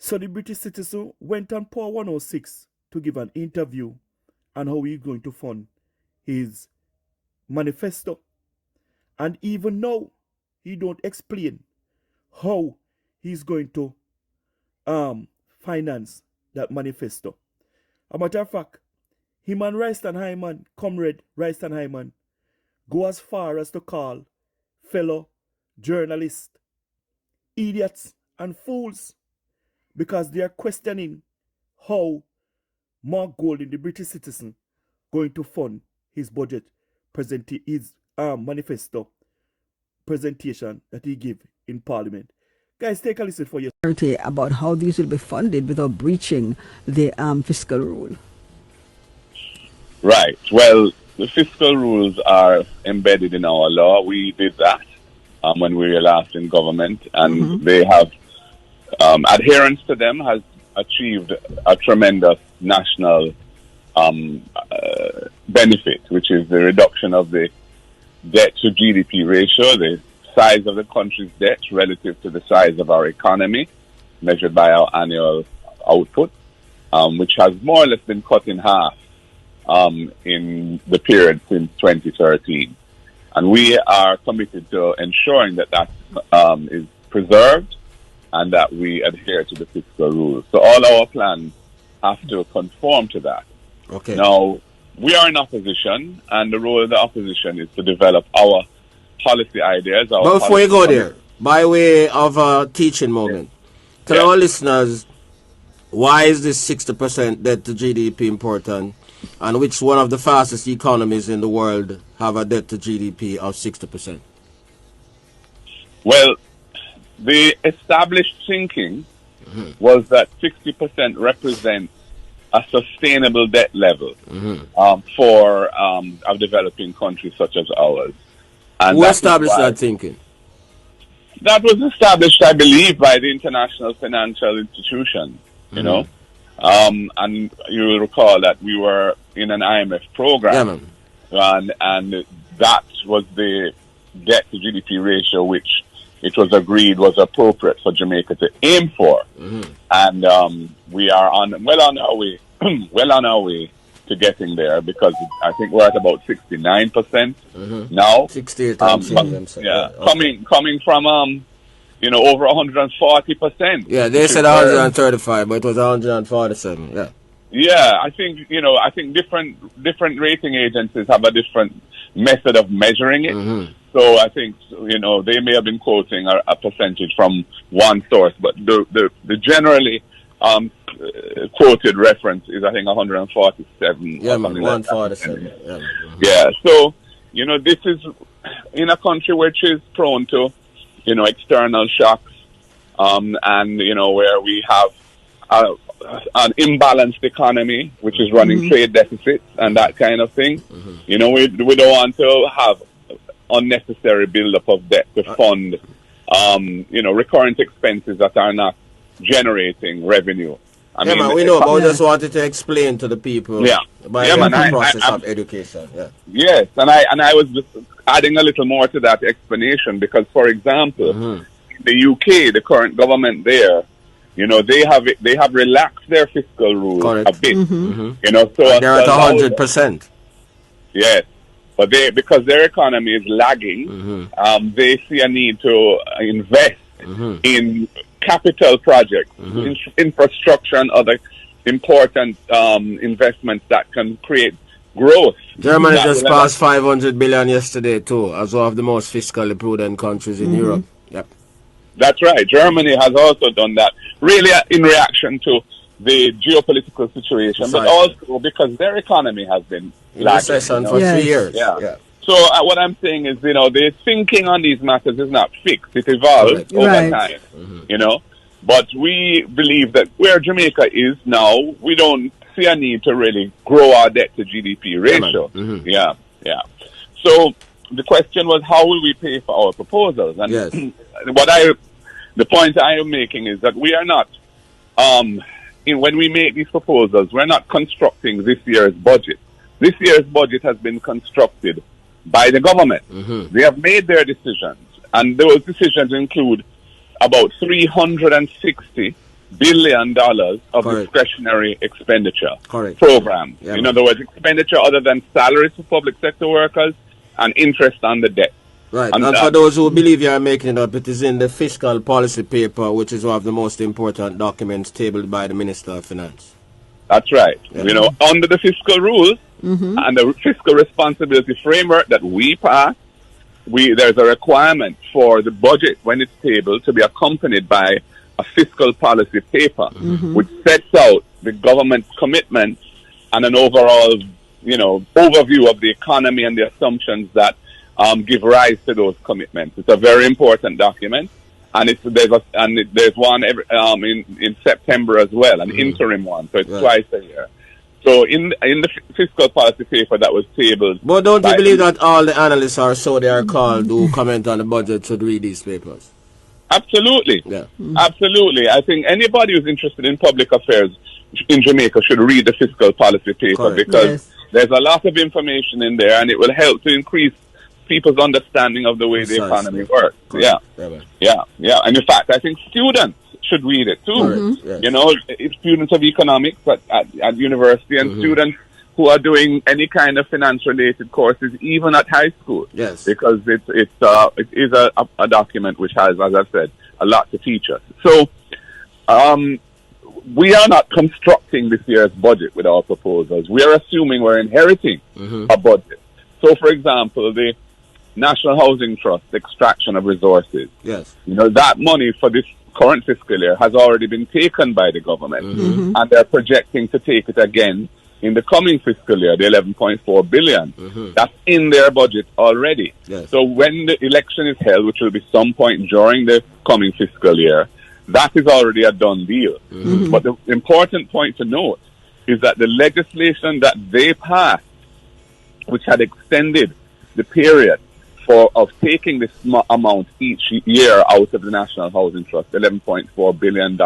So the British citizen went on Power 106 to give an interview on how he's going to fund his manifesto. And even now, he don't explain how he's going to finance that manifesto. A matter of fact, him and Ralston Hyman, comrade Ralston Hyman, go as far as to call fellow journalists idiots and fools because they are questioning how Mark Golding, the British citizen, going to fund his budget his manifesto presentation that he gave in Parliament. Guys, take a listen for yourself. About how these will be funded without breaching the fiscal rule. Right. Well, the fiscal rules are embedded in our law. We did that when we were last in government, and they have adherence to them has achieved a tremendous national benefit, which is the reduction of the debt to GDP ratio, the size of the country's debt relative to the size of our economy, measured by our annual output, which has more or less been cut in half in the period since 2013. And we are committed to ensuring that that is preserved and that we adhere to the fiscal rules. So all our plans have to conform to that. Okay. Now, we are in opposition, and the role of the opposition is to develop our policy ideas. But before you go there, by way of a teaching moment, tell our listeners, why is this 60% debt to GDP important, and which one of the fastest economies in the world have a debt to GDP of 60%? Well, the established thinking was that 60% represents a sustainable debt level for a developing countries such as ours. And who established that thinking? That was established, I believe, by the international financial institutions, you know. And you will recall that we were in an IMF program, and that was the debt to GDP ratio which it was agreed was appropriate for Jamaica to aim for. And we are well on our way to getting there, because I think we're at about 69% now. 68. Coming from over 140%. Yeah, they said 135, but it was 147. Yeah. Yeah, I think different rating agencies have a different method of measuring it. So I think they may have been quoting a percentage from one source, but the generally quoted reference is, I think, 147. Yeah, 147. Like yeah. So this is in a country which is prone to external shocks, and where we have an imbalanced economy, which is running trade deficits and that kind of thing. We don't want to have unnecessary buildup of debt to fund, recurrent expenses that are not generating revenue. I mean, we know, but we just wanted to explain to the people by the process of education. Yeah. Yes, and I was just adding a little more to that explanation, because, for example, the UK, the current government there, they have relaxed their fiscal rules a bit. So they're at 100%. Yes, but because their economy is lagging, they see a need to invest in capital projects, infrastructure, and other important investments that can create growth. Germany just passed 500 billion yesterday too, as one of the most fiscally prudent countries in Europe. Yep. That's right. Germany has also done that, really in reaction to the geopolitical situation, but also because their economy has been lagging for 3 years. Yeah. So what I'm saying is, the thinking on these matters is not fixed. It evolves over time, But we believe that where Jamaica is now, we don't see a need to really grow our debt to GDP ratio. Yeah. So the question was, how will we pay for our proposals? And the point I am making is that we are not, when we make these proposals, we're not constructing this year's budget. This year's budget has been constructed by the government. They have made their decisions, and those decisions include about 360 billion of Correct. discretionary expenditure Correct. programs. Yeah, In man. other words, expenditure other than salaries for public sector workers and interest on the debt. Right. And And for those who believe you are making it up, it is in the fiscal policy paper, which is one of the most important documents tabled by the Minister of Finance. That's right. Yeah. You know, under the fiscal rules and the fiscal responsibility framework that we pass, there's a requirement for the budget, when it's tabled, to be accompanied by a fiscal policy paper, which sets out the government's commitments and an overall, overview of the economy and the assumptions that give rise to those commitments. It's a very important document, and there's one in September as well, an interim one, so it's twice a year. So in the fiscal policy paper that was tabled. But don't you believe that all the analysts are so they are called who comment on the budget should read these papers? Absolutely. Yeah. Absolutely. I think anybody who's interested in public affairs in Jamaica should read the fiscal policy paper. Correct. Because there's a lot of information in there, and it will help to increase people's understanding of the way the economy works. Correct. Yeah. And in fact, I think students should read it too. Yes. Students of economics at university and students who are doing any kind of finance-related courses, even at high school. Yes. Because it is a document which has, as I've said, a lot to teach us. So, we are not constructing this year's budget with our proposals. We are assuming we're inheriting a budget. So, for example, the National Housing Trust extraction of resources. Yes. That money for this current fiscal year has already been taken by the government, and they're projecting to take it again in the coming fiscal year, the 11.4 billion. That's in their budget already. Yes. So when the election is held, which will be some point during the coming fiscal year, that is already a done deal. But the important point to note is that the legislation that they passed, which had extended the period of taking this amount each year out of the National Housing Trust, $11.4 billion